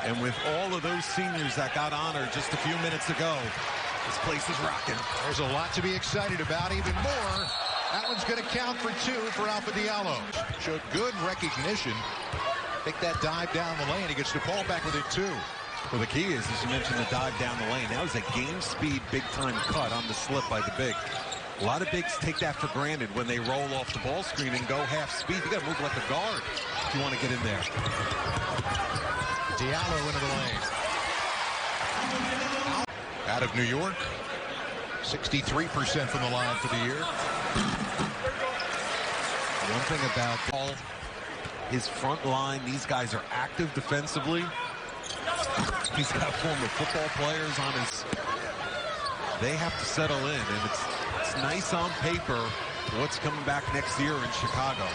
And with all of those seniors that got honored just a few minutes ago, this place is rocking. There's a lot to be excited about, even more. That one's going to count for 2 for Alpha Diallo. Showed good recognition. Take that dive down the lane. He gets the ball back within 2. Well, the key is, as you mentioned, the dive down the lane. That was a game speed, big-time cut on the slip by the big. A lot of bigs take that for granted when they roll off the ball screen and go half speed. You got to move like a guard if you want to get in there. Diallo into the lane. Out of New York, 63% from the line for the year. One thing about Paul, his front line, these guys are active defensively. He's got former football players on his. They have to settle in, and it's nice on paper what's coming back next year in Chicago.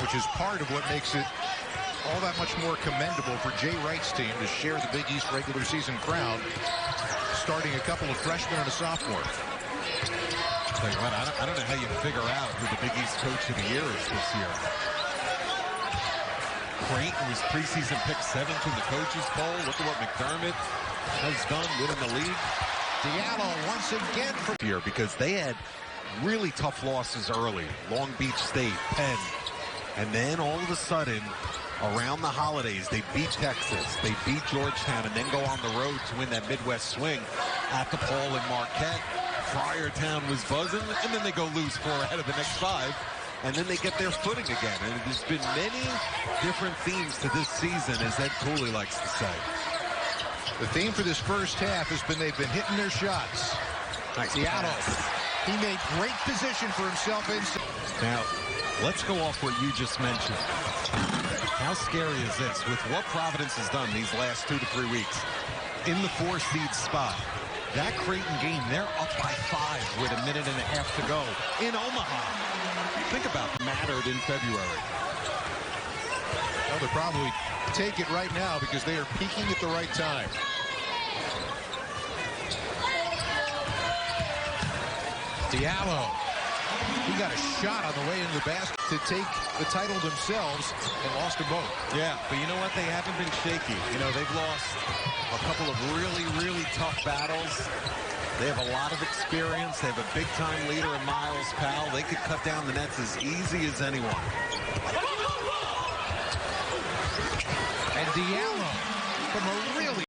Which is part of what makes it all that much more commendable for Jay Wright's team to share the Big East regular season crowd, starting a couple of freshmen and a sophomore. Tell you what, I don't know how you figure out who the Big East Coach of the Year is this year. Creighton was preseason pick 7th in the coaches poll. Look at what McDermott has done winning the league. Diallo once again for year, because they had really tough losses early. Long Beach State, Penn, and then all of a sudden, around the holidays, they beat Texas, they beat Georgetown, and then go on the road to win that Midwest swing at DePaul and Marquette. Friartown was buzzing, and then they go lose 4 ahead of the next 5. And then they get their footing again. And there's been many different themes to this season, as Ed Cooley likes to say. The theme for this first half has been they've been hitting their shots. Nice Diallo, pass. he made great position for himself inside. Now, let's go off what you just mentioned. How scary is this with what Providence has done these last 2 to 3 weeks in the 4-seed spot? That Creighton game, they're up by 5 with 1.5 minutes to go in Omaha. Think about mattered in February. Well, they'll probably take it right now because they are peaking at the right time. Diallo. He got a shot on the way into the basket to take the title themselves and lost them both. Yeah, but you know what? They haven't been shaky. You know, they've lost a couple of really, really tough battles. They have a lot of experience. They have a big-time leader in Miles Powell. They could cut down the nets as easy as anyone. And Diallo from a really